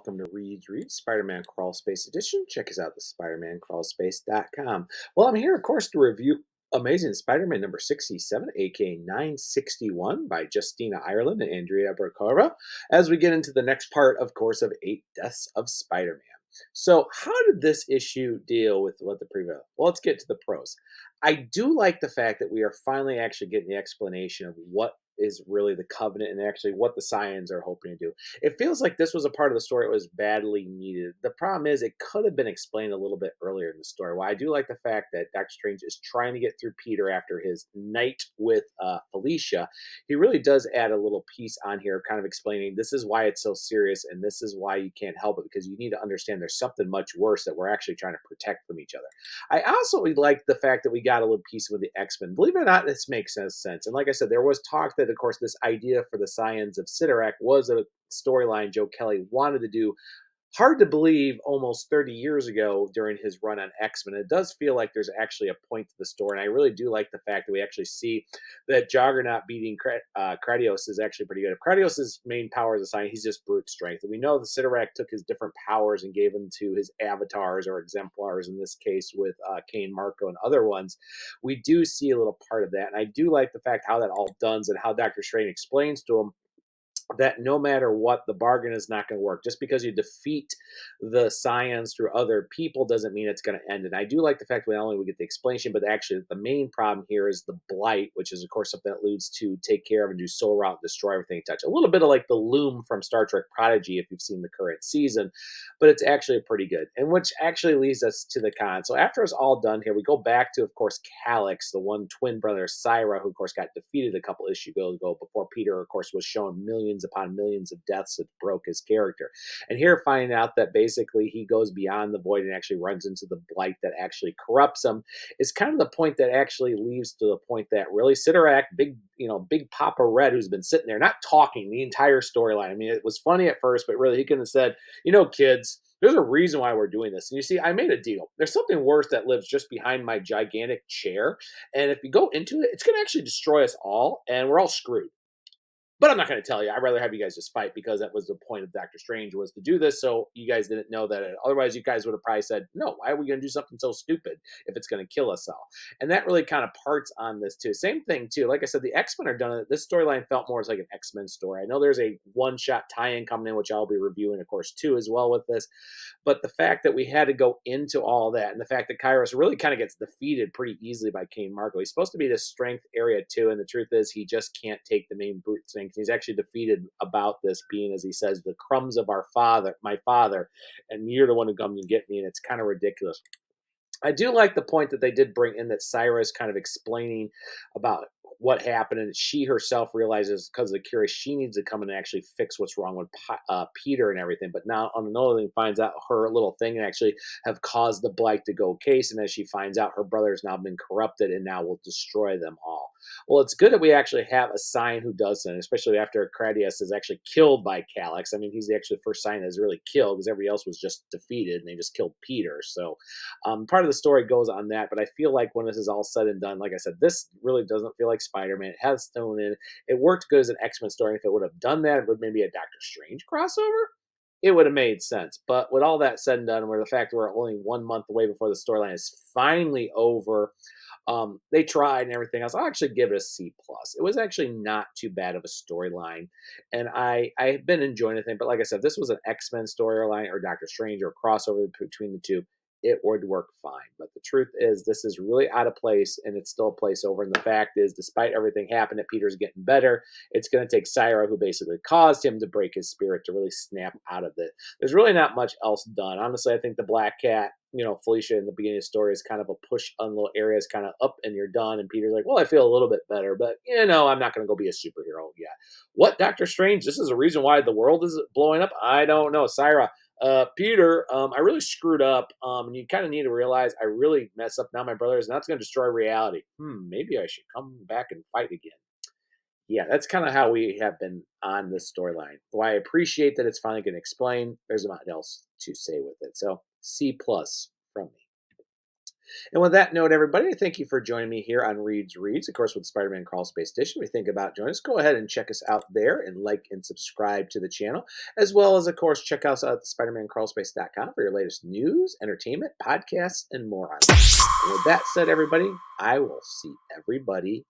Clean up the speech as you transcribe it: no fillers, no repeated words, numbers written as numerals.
welcome to Read Spider-Man Crawl Space Edition. Check us out at spidermancrawlspace.com. Well, I'm here, of course, to review Amazing Spider-Man number 67, aka 961, by Justina Ireland and Andrea Broccardo, as we get into the next part, of course, of 8 Deaths of Spider-Man. So, how did this issue deal with what the previous? Well, let's get to the pros. I do like the fact that we are finally actually getting the explanation of what is really the covenant and actually what the Scions are hoping to do. It feels like this was a part of the story that was badly needed. The problem is it could have been explained a little bit earlier in the story. Well, I do like the fact that Doctor Strange is trying to get through Peter after his night with Felicia. He really does add a little piece on here, kind of explaining this is why it's so serious and this is why you can't help it because you need to understand there's something much worse that we're actually trying to protect from each other. I also like the fact that we got a little piece with the X-Men. Believe it or not, this makes sense. And like I said, there was talk that, of course, this idea for the Scions of Cyttorak was a storyline Joe Kelly wanted to do. Hard to believe almost 30 years ago during his run on X-Men. It does feel like there's actually a point to the story. And I really do like the fact that we actually see that Juggernaut beating Kradios is actually pretty good. If Kradios' main power is a sign, he's just brute strength. And we know the Cyttorak took his different powers and gave them to his avatars or exemplars, in this case with Kane Marco and other ones. We do see a little part of that. And I do like the fact how that all done and how Dr. Strange explains to him that no matter what, the bargain is not going to work. Just because you defeat the scions through other people doesn't mean it's going to end. And I do like the fact that not only we get the explanation, but actually the main problem here is the blight, which is of course something that alludes to take care of and do soul route and destroy everything you touch. A little bit of like the loom from Star Trek Prodigy, if you've seen the current season, but it's actually pretty good. And which actually leads us to the con. So after it's all done here, we go back to, of course, Calix, the one twin brother, Syra, who of course got defeated a couple issues ago before Peter, of course, was shown millions upon millions of deaths that broke his character. And here finding out that basically he goes beyond the void and actually runs into the blight that actually corrupts him is kind of the point that actually leads to the point that really Cyttorak, big Papa Red, who's been sitting there not talking the entire storyline. I mean, it was funny at first, but really he could have said, kids, there's a reason why we're doing this. And you see, I made a deal. There's something worse that lives just behind my gigantic chair. And if you go into it, it's going to actually destroy us all, and we're all screwed. But I'm not going to tell you. I'd rather have you guys just fight because that was the point of Doctor Strange, was to do this. So you guys didn't know that. Otherwise, you guys would have probably said, no, why are we going to do something so stupid if it's going to kill us all? And that really kind of parts on this too. Same thing too. Like I said, the X-Men are done. This storyline felt more as like an X-Men story. I know there's a one-shot tie-in coming in, which I'll be reviewing, of course, too, as well with this. But the fact that we had to go into all that, and the fact that Kairos really kind of gets defeated pretty easily by Kane Marco. He's supposed to be this strength area too, and the truth is he just can't take the main brute thing. He's actually defeated about this being, as he says, the crumbs of my father, and you're the one who comes to get me, and it's kind of ridiculous. I do like the point that they did bring in that Cyrus kind of explaining about what happened, and she herself realizes because of the curious she needs to come in and actually fix what's wrong with Peter and everything. But now on another thing, finds out her little thing and actually have caused the blight to go case, and as she finds out, her brother has now been corrupted and now will destroy them all. Well, it's good that we actually have a sign who does that, especially after Cradius is actually killed by Calix. I mean, he's the actually first sign that is really killed because everybody else was just defeated and they just killed Peter. So part of the story goes on that, but I feel like when this is all said and done, like I said, this really doesn't feel like Spider-Man. It has thrown in. It worked good as an X-Men story. If it would have done that, it would maybe a Doctor Strange crossover. It would have made sense. But with all that said and done, where the fact that we're only 1 month away before the storyline is finally over, they tried and everything else. I'll actually give it a C plus. It was actually not too bad of a storyline, and I've been enjoying it. But like I said, this was an X-Men storyline or Doctor Strange or crossover between the two, it would work fine. But the truth is, this is really out of place, and it's still a placeover. And the fact is, despite everything happening, that Peter's getting better. It's going to take Syra, who basically caused him to break his spirit, to really snap out of it. There's really not much else done. Honestly, I think the Black Cat, Felicia in the beginning of the story is kind of a push on little areas, kind of up, and you're done. And Peter's like, well, I feel a little bit better, but I'm not going to go be a superhero yet. What, Doctor Strange? This is a reason why the world is blowing up? I don't know. Syra, Peter, I really screwed up. And you kind of need to realize I really messed up now, my brothers, and that's going to destroy reality. Maybe I should come back and fight again. Yeah, that's kind of how we have been on this storyline. Well, I appreciate that it's finally going to explain. There's nothing else to say with it. So C plus from me. And with that note, everybody, thank you for joining me here on Reads Reads. Of course, with Spider Man Crawl Space Edition, we think about joining us. Go ahead and check us out there and like and subscribe to the channel, as well as, of course, check us out at SpiderManCrawlspace.com for your latest news, entertainment, podcasts, and more on it. And with that said, everybody, I will see everybody